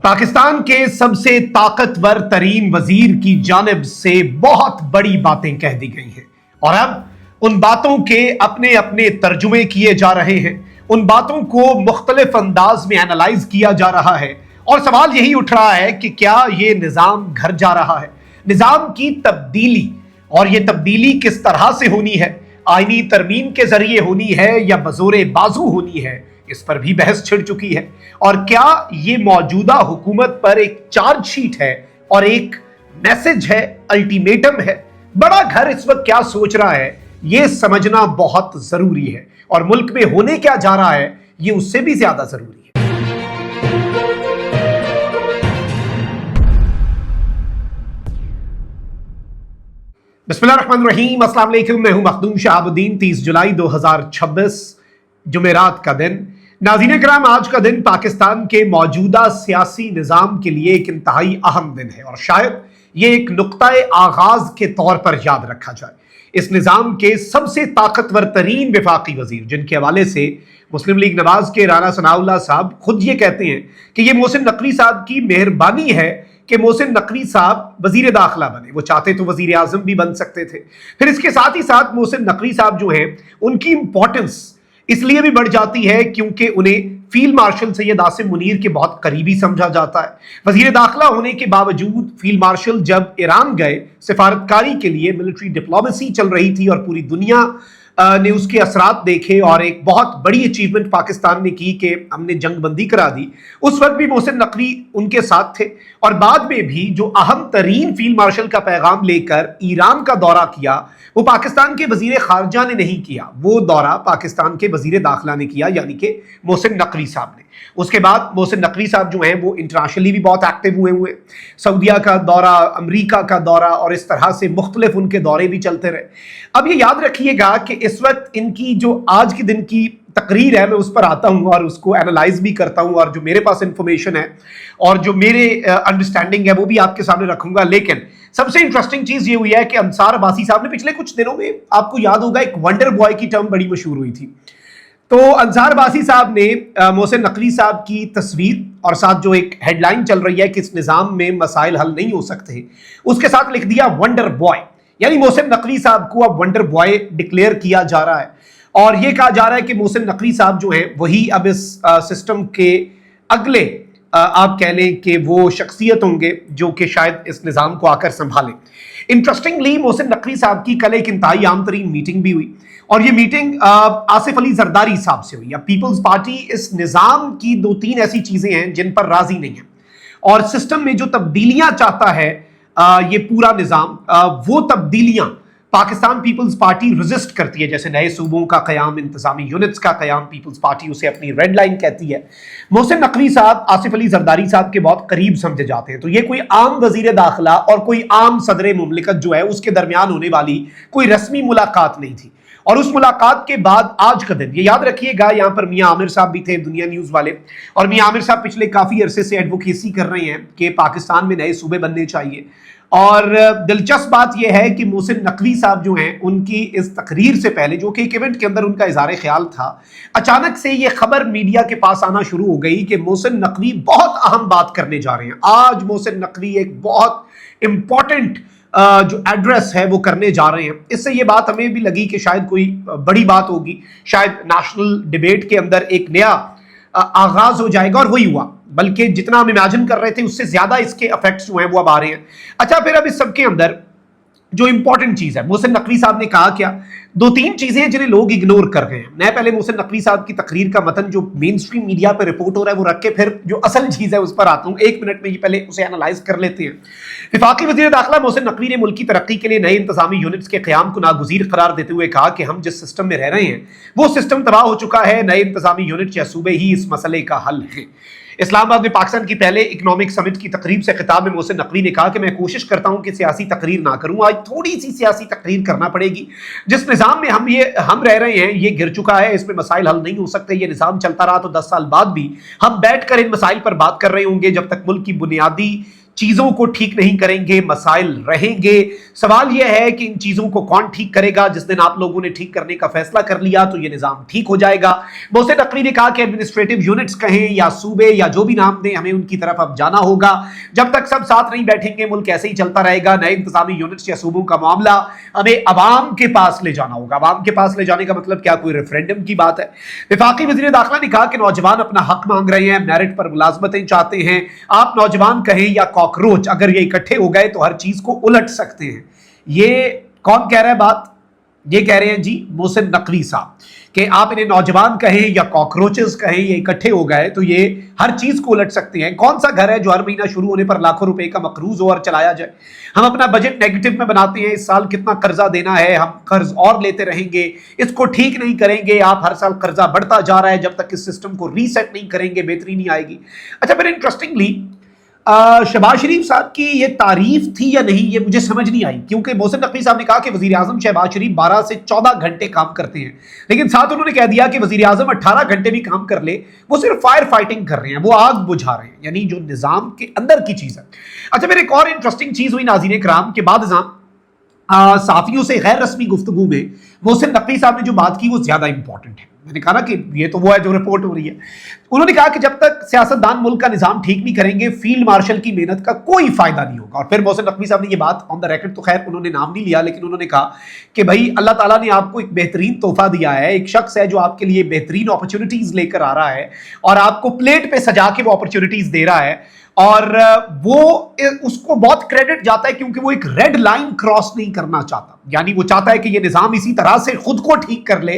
पाकिस्तान के सबसे ताकतवर तरीन वजीर की जानिब से बहुत बड़ी बातें कह दी गई हैं और अब उन बातों के अपने अपने तर्जुमे किए जा रहे हैं। उन बातों को मुख्तलिफ अंदाज में एनालाइज किया जा रहा है और सवाल यही उठ रहा है कि क्या ये निज़ाम घर जा रहा है, निज़ाम की तब्दीली, और ये तब्दीली किस तरह से होनी है, आईनी तरमीम के जरिए होनी है या बज़ोरे बाजू होनी है, इस पर भी बहस छिड़ चुकी है। और क्या ये मौजूदा हुकूमत पर एक चार्जशीट है और एक मैसेज है, अल्टीमेटम है। बड़ा घर इस वक्त क्या सोच रहा है ये समझना बहुत जरूरी है और मुल्क में होने क्या जा रहा है ये उससे भी ज्यादा जरूरी है। बिस्मिल्लाहिर्रहमानिर्रहीम, अस्सलाम वालेकुम। मैं हूं मखदूम शहाबुद्दीन। 30 जुलाई 2026 जुमेरात का दिन। नाज़रीन किराम, आज का दिन पाकिस्तान के मौजूदा सियासी निज़ाम के लिए एक इंतहाई अहम दिन है और शायद ये एक नुक्ताए आगाज के तौर पर याद रखा जाए। इस निज़ाम के सबसे ताकतवर तरीन वफाकी वजीर, जिनके हवाले से मुस्लिम लीग नवाज के राना सनाउल्लाह साहब खुद ये कहते हैं कि ये मोहसिन नकवी साहब की मेहरबानी है कि मोहसिन नकवी साहब वजीर दाखिला बने। वो चाहते तो वजीर आजम भी बन सकते थे। फिर इसके साथ ही साथ मोहसिन नकवी साहब जो हैं उनकी इंपॉर्टेंस इसलिए भी बढ़ जाती है क्योंकि उन्हें फील्ड मार्शल सैयद आसिम मुनीर के बहुत करीबी समझा जाता है। वजीर दाखिला होने के बावजूद फील्ड मार्शल जब ईरान गए सिफारतकारी के लिए, मिलिट्री डिप्लोमेसी चल रही थी और पूरी दुनिया ने उसके असरात देखे और एक बहुत बड़ी अचीवमेंट पाकिस्तान ने की कि हमने जंग बंदी करा दी। उस वक्त भी मोहसिन नकवी उनके साथ थे और बाद में भी जो अहम तरीन फील्ड मार्शल का पैगाम लेकर ईरान का दौरा किया वो पाकिस्तान के वजीर खारजा ने नहीं किया, वो दौरा पाकिस्तान के वजीर दाखिला ने किया, यानी कि मोहसिन नकवी साहब ने। उसके बाद मोहसिन नकवी साहब जो हैं वो इंटरनेशनली भी बहुत एक्टिव हुए सऊदीया का दौरा, अमरीका का दौरा और इस तरह से मुख्तलिफ उनके दौरे भी चलते रहे। अब ये याद रखिएगा कि इस वक्त इनकी जो आज के दिन की तकरीर है मैं उस पर आता हूं और उसको एनालाइज भी करता हूं और जो मेरे पास इंफॉर्मेशन है और जो मेरे अंडरस्टैंडिंग है वो भी आपके सामने रखूंगा। लेकिन सबसे इंटरेस्टिंग चीज ये हुई है कि अंसार अब्बासी साहब ने पिछले कुछ दिनों में, आपको याद होगा, एक वंडर बॉय की टर्म बड़ी मशहूर हुई थी। तो अंसार अब्बासी साहब ने मोहसिन नकवी साहब की तस्वीर और साथ जो एक हेडलाइन चल रही है कि इस निज़ाम में मसाइल हल नहीं हो सकते, उसके साथ लिख दिया वंडर बॉय, यानी मोहसिन नकवी साहब को अब वंडर बॉय डिक्लेयर किया जा रहा है और यह कहा जा रहा है कि मोहसिन नकवी साहब जो है वही अब इस सिस्टम के अगले आप कह लें कि वो शख्सियत होंगे जो कि शायद इस निज़ाम को आकर संभालें। इंटरेस्टिंगली मोहसिन नकवी साहब की कल एक इंतहाई आम तरीन मीटिंग भी हुई और ये मीटिंग आसिफ अली जरदारी साहब से हुई। अब पीपल्स पार्टी इस निज़ाम की 2-3 ऐसी चीजें हैं जिन पर राजी नहीं है और सिस्टम में जो तब्दीलियां चाहता है ये पूरा निज़ाम, वो तब्दीलियां पाकिस्तान पीपल्स पार्टी रेजिस्ट करती है। जैसे नए सूबों का कयाम, इंतजामी यूनिट्स का कयाम, पीपल्स पार्टी उसे अपनी रेड लाइन कहती है। मोहसिन नकवी साहब आसिफ अली जरदारी साहब के बहुत करीब समझे जाते हैं, तो ये कोई आम वजीर दाखिला और कोई आम सदर मुमलिकत जो है उसके दरमियान होने वाली कोई रस्मी मुलाकात नहीं थी। और उस मुलाकात के बाद आज का दिन, ये याद रखिएगा, यहाँ पर मियां आमिर साहब भी थे, दुनिया न्यूज वाले, और मियां आमिर साहब पिछले काफी अरसे से एडवोकेसी कर रहे हैं कि पाकिस्तान में नए सूबे बनने चाहिए। और दिलचस्प बात यह है कि मोहसिन नकवी साहब जो हैं उनकी इस तकरीर से पहले, जो कि एक इवेंट के अंदर उनका इज़हार ख्याल था, अचानक से यह खबर मीडिया के पास आना शुरू हो गई कि मोहसिन नकवी बहुत अहम बात करने जा रहे हैं। आज मोहसिन नकवी एक बहुत इंपॉर्टेंट जो एड्रेस है वो करने जा रहे हैं। इससे ये बात हमें भी लगी कि शायद कोई बड़ी बात होगी, शायद नेशनल डिबेट के अंदर एक नया आगाज हो जाएगा और वही हुआ। बल्कि जितना हम इमेजिन कर रहे थे उससे ज्यादा इसके इफेक्ट्स जो हैं वो अब आ रहे हैं। अच्छा, फिर अब इस सब के अंदर जो इंपॉर्टेंट चीज है, मोहसिन नकवी साहब ने कहा क्या, 2-3 चीजें हैं जिन्हें लोग इग्नोर कर रहे हैं। मैं पहले मोहसिन नकवी साहब की तकरीर का मतन जो मेन स्ट्रीम मीडिया पर रिपोर्ट हो रहा है वो रख के फिर जो असल चीज है उस पर आता हूं। 1 मिनट में ही पहले उसे एनालाइज कर लेते हैं। वफाकी वजीर दाखिला मोहसिन नकवी ने मुल्क की तरक्की के लिए नए इंतजामी यूनिट्स के क़याम को नागुज़ीर करार देते हुए कहा कि हम जिस सिस्टम में रह रहे हैं वो सिस्टम तबाह हो चुका है, नए इंतजामी यूनिट या सूबे ही इस मसले का हल है। इस्लामाबाद में पाकिस्तान की पहले इकोनॉमिक समिट की तकरीब से खिताब में मोहसिन नकवी ने कहा कि मैं कोशिश करता हूं कि सियासी तकरीर ना करूं, आज थोड़ी सी सियासी तकरीर करना पड़ेगी। जिस निज़ाम में हम रह रहे हैं ये गिर चुका है, इसमें मसाइल हल नहीं हो सकते। ये निज़ाम चलता रहा तो 10 साल बाद भी हम बैठ कर इन मसाइल पर बात कर रहे होंगे जब तक मुल्क की बुनियादी चीजों को ठीक नहीं करेंगे, मसाइल रहेंगे। सवाल यह है कि इन चीजों को कौन ठीक करेगा। जिस दिन आप लोगों ने ठीक करने का फैसला कर लिया तो ये निजाम ठीक हो जाएगा। मोहसिन नकवी ने कहा कि एडमिनिस्ट्रेटिव यूनिट्स कहें या सूबे या जो भी नाम दें, हमें उनकी तरफ अब जाना होगा। जब तक सब साथ नहीं बैठेंगे मुल्क ऐसे ही चलता रहेगा। नए इंतजामी यूनिट्स या सूबों का मामला हमें अवाम के पास ले जाना होगा। अवाम के पास ले जाने का मतलब क्या कोई रेफरेंडम की बात है? वफाकी वजीर दाखिला ने कहा कि नौजवान अपना हक मांग रहे हैं, मेरिट पर मुलाजमतें चाहते हैं। आप नौजवान कहें या कॉकरोच, अगर ये इकट्ठे हो गए तो हर चीज को उलट सकते हैं। ये कौन कह रहा है बात? ये कह रहे हैं जी मोहसिन नकवी साहब कि आप इन्हें नौजवान कहें या कॉकरोचेस कहें, ये इकट्ठे हो गए तो ये हर चीज को उलट सकते हैं। कौन सा घर है जो हर महीना शुरू होने पर लाखों रुपए का मकरूज हो और चलाया जाए? हम अपना बजट नेगेटिव में बनाते हैं, इस साल कितना कर्जा देना है, हम कर्ज और लेते रहेंगे, इसको ठीक नहीं करेंगे। आप हर साल कर्जा बढ़ता जा रहा है, जब तक इस सिस्टम को रीसेट नहीं करेंगे बेहतरी नहीं आएगी। अच्छा, फिर इंटरेस्टिंगली शहबाज शरीफ साहब की ये तारीफ थी या नहीं, ये मुझे समझ नहीं आई, क्योंकि मोहसिन नकवी साहब ने कहा कि वजीर आजम शहबाज शरीफ 12 से 14 घंटे काम करते हैं, लेकिन साथ उन्होंने कह दिया कि वजीर आजम 18 घंटे भी काम कर ले, वो सिर्फ फायर फाइटिंग कर रहे हैं, वो आग बुझा रहे हैं, यानी जो निजाम के अंदर की चीज है। अच्छा, फिर एक और इंटरेस्टिंग चीज हुई नाज़रीन किराम के बाद साफियों से गैर रस्मी गुफ्तगू में मोहसिन नकवी साहब ने जो बात की वो ज्यादा इंपॉर्टेंट है। मैंने कहा ना कि ये तो वो है जो रिपोर्ट हो रही है। उन्होंने कहा कि जब तक सियासतदान मुल्क का निजाम ठीक नहीं करेंगे, फील्ड मार्शल की मेहनत का कोई फायदा नहीं होगा। और फिर मोहसिन नकवी साहब ने ये बात ऑन द रिकॉर्ड, तो खैर उन्होंने नाम नहीं लिया, लेकिन उन्होंने कहा कि भाई अल्लाह ताला ने आपको एक बेहतरीन तोहफा दिया है, एक शख्स है जो आपके लिए बेहतरीन अपॉर्चुनिटीज लेकर आ रहा है और आपको प्लेट पे सजा के वो अपॉर्चुनिटीज दे रहा है, और वो उसको बहुत क्रेडिट जाता है क्योंकि वो एक रेड लाइन क्रॉस नहीं करना चाहता। यानी वो चाहता है कि ये निजाम इसी तरह से खुद को ठीक कर ले।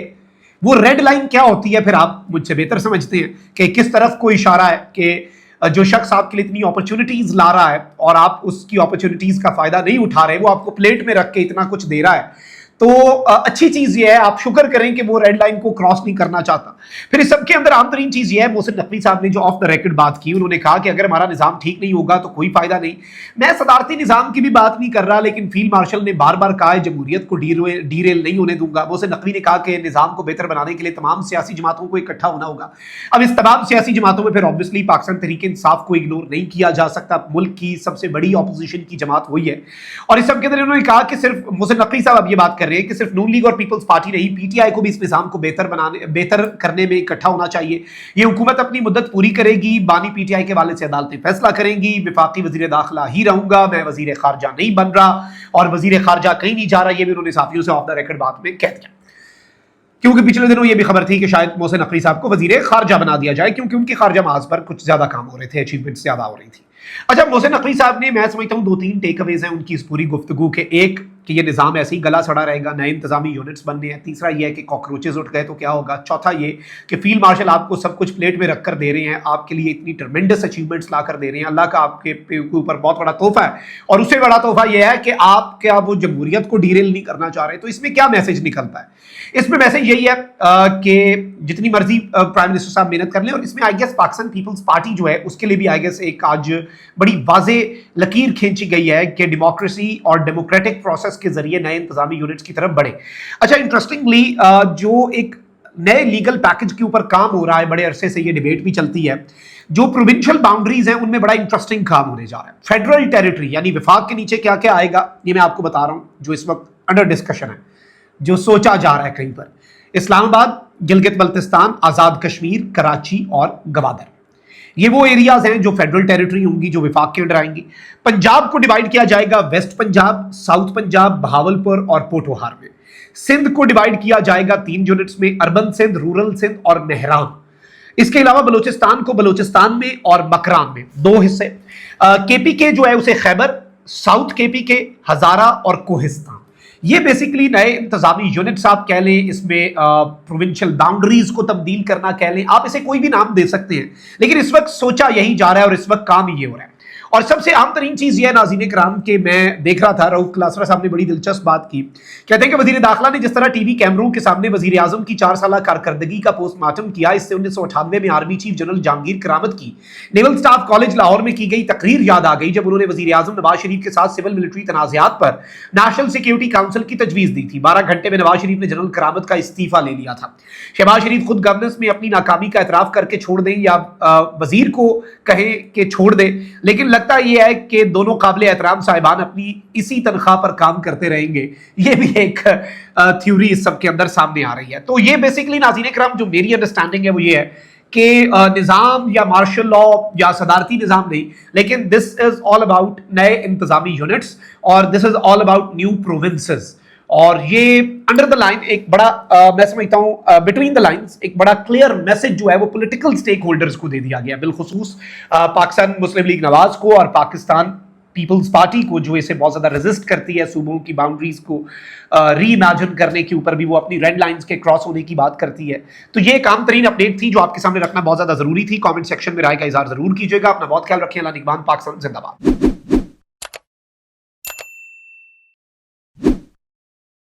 वो रेड लाइन क्या होती है फिर आप मुझसे बेहतर समझते हैं कि किस तरफ को इशारा है कि जो शख्स आपके लिए इतनी अपॉर्चुनिटीज ला रहा है और आप उसकी अपॉर्चुनिटीज का फायदा नहीं उठा रहे, वो आपको प्लेट में रख के इतना कुछ दे रहा है, तो अच्छी चीज ये है, आप शुक्र करें कि वो रेड लाइन को क्रॉस नहीं करना चाहता। फिर इस सबके अंदर आम तरीन चीज ये है, मोहसिन नकवी साहब ने जो ऑफ द रिकॉर्ड बात की, उन्होंने कहा कि अगर हमारा निजाम ठीक नहीं होगा तो कोई फायदा नहीं। मैं सदारती निजाम की भी बात नहीं कर रहा, लेकिन फील्ड मार्शल ने बार बार कहा है जमहूरियत को डीरेल नहीं होने दूंगा। मोहसिन नकवी ने कहा कि निजाम को बेहतर बनाने के लिए तमाम सियासी जमातों को इकट्ठा होना होगा। अब इस तमाम सियासी जमातों में फिर ऑब्वियसली पाकिस्तान तहरीक इंसाफ को इग्नोर नहीं किया जा सकता। मुल्क की सबसे बड़ी ऑपोजिशन की जमात वही है। और इस सब के अंदर उन्होंने कहा कि सिर्फ मोहसिन नकवी साहब अब ये बात कर रहे हैं कि सिर्फ नून लीग और पीपल्स पार्टी नहीं, पीटीआई को भी इस निजाम को बेहतर करने में इकट्ठा होना चाहिए। ये हुकूमत अपनी मुद्दत पूरी करेगी, बानी पीटीआई के वाले से अदालतें फैसला करेंगी, विफाकी वजीर दाखिला ही रहूंगा, मैं वजीर खारजा नहीं बन रहा और वजीर खारजा कहीं नहीं जा रहा। ये भी उन्होंने साथियों से ऑफ द रिकॉर्ड बात में कह दिया, क्योंकि पिछले दिनों ये भी खबर थी कि शायद मोहसिन नकवी साहब को वजीर खारजा बना दिया जाए, क्योंकि उनके खारजा महाज पर कुछ ज्यादा काम हो रहे थे, अचीवमेंट ज्यादा हो रही थी। अच्छा, मोहसिन नकवी साहब ने, मैं समझता हूं 2-3 टेक अवेज हैं उनकी इस पूरी गुफ्तगू के। एक कि ये निजाम ऐसे ही गला सड़ा रहेगा, नए इंतजामी यूनिट्स बनने हैं। तीसरा ये है कि कॉकरोचेस उठ गए तो क्या होगा। चौथा ये कि फील्ड मार्शल आपको सब कुछ प्लेट में रखकर दे रहे हैं, आपके लिए इतनी ट्रमेंडस अचीवमेंट्स ला कर दे रहे हैं। अल्लाह का आपके ऊपर बहुत बड़ा तोहफा है, और उससे बड़ा तोहफा यह है कि आप क्या वो जमहूरियत को डीरेल नहीं करना चाह रहे। तो इसमें क्या मैसेज निकलता है? इसमें मैसेज यही है कि जितनी मर्जी प्राइम मिनिस्टर साहब मेहनत कर लें, और इसमें I guess Pakistan People's Party जो है उसके लिए भी आई गेस एक आज बड़ी वाजे लकीर खींची गई है कि डेमोक्रेसी और डेमोक्रेटिक प्रोसेस के जरिए नए इंतजामी यूनिट्स की तरफ बढ़े। अच्छा, इंटरेस्टिंगली जो एक नए लीगल पैकेज के ऊपर काम हो रहा है, बड़े अरसे से ये डिबेट भी चलती है, जो प्रोविंशियल बाउंड्रीज हैं उनमें बड़ा इंटरेस्टिंग काम होने जा रहा है। फेडरल टेरिटरी यानी विफाक के नीचे क्या क्या आएगा, ये मैं आपको बता रहा हूं, जो इस वक्त अंडर डिस्कशन है, जो सोचा जा रहा है कहीं पर। इस्लामाबाद, गिलगित बल्तिस्तान, आजाद कश्मीर, कराची और गवादर, ये वो एरियाज हैं जो फेडरल टेरिटरी होंगी, जो विफाक के अंडर आएंगी। पंजाब को डिवाइड किया जाएगा वेस्ट पंजाब, साउथ पंजाब, बहावलपुर और पोठोहार में। सिंध को डिवाइड किया जाएगा 3 यूनिट्स में, अर्बन सिंध, रूरल सिंध और मेहराम। इसके अलावा बलूचिस्तान को बलूचिस्तान में और मकरान में 2 हिस्से। केपी के जो है उसे खैबर, साउथ केपी के हजारा और कोहिस्तान। ये बेसिकली नए इंतजामी यूनिट्स आप कह लें, इसमें प्रोविंशियल बाउंड्रीज को तब्दील करना कह लें, आप इसे कोई भी नाम दे सकते हैं, लेकिन इस वक्त सोचा यही जा रहा है और इस वक्त काम ये हो रहा है। और सबसे आम तरीन चीज यह नाज़रीन कराम के मैं देख रहा था, रऊफ क्लासरा साहब ने बड़ी दिलचस्प बात की। कहते हैं कि वजीर दाखिला ने जिस तरह टीवी कैमरों के सामने वजीर आजम की 4 साल कारकर्दगी का पोस्टमार्टम किया, इससे 1998 में आर्मी चीफ जनरल जहांगीर करामत की नेवल स्टाफ कॉलेज लाहौर में की गई तकरीर याद आ गई, जब उन्होंने वजीर आजम नवाज शरीफ के साथ सिविल मिलिट्री तनाज़ात पर नेशनल सिक्योरिटी काउंसिल की तजवीज़ दी थी। 12 घंटे में नवाज शरीफ ने जनरल करामत का इस्तीफा ले लिया था। शहबाज शरीफ खुद गवर्नेंस में अपनी नाकामी का एतराफ करके छोड़ दें या वजीर को कहें कि छोड़ दें, लेकिन लगता ये है कि दोनों काबिल एहतराम साहिबान अपनी इसी तनख्वाह पर काम करते रहेंगे, ये भी एक थ्योरी इस सब के अंदर सामने आ रही है। तो ये बेसिकली नाज़रीन इकराम जो मेरी अंडरस्टैंडिंग है वो ये है कि निज़ाम या मार्शल लॉ या सदारती निज़ाम नहीं, लेकिन दिस इज ऑल अबाउट नए इंतजामी यूनिट्स और this is all about new provinces. और ये अंडर द लाइन एक बड़ा मैं समझता हूं बिटवीन द लाइंस एक बड़ा क्लियर मैसेज जो है वो पॉलिटिकल स्टेक होल्डर्स को दे दिया गया, बिलखुसूस पाकिस्तान मुस्लिम लीग नवाज को और पाकिस्तान पीपल्स पार्टी को, जो इसे बहुत ज्यादा रेजिस्ट करती है सूबों की बाउंड्रीज को री इमेजिन करने के ऊपर भी वो अपनी रेड लाइंस के क्रॉस होने की बात करती है। तो ये एक आम तरीन अपडेट थी जो आपके सामने रखना बहुत ज्यादा जरूरी थी। कमेंट सेक्शन में राय का इजहार जरूर कीजिएगा। अपना बहुत ख्याल रखें। अल्लाह निगहबान। पाकिस्तान जिंदाबाद।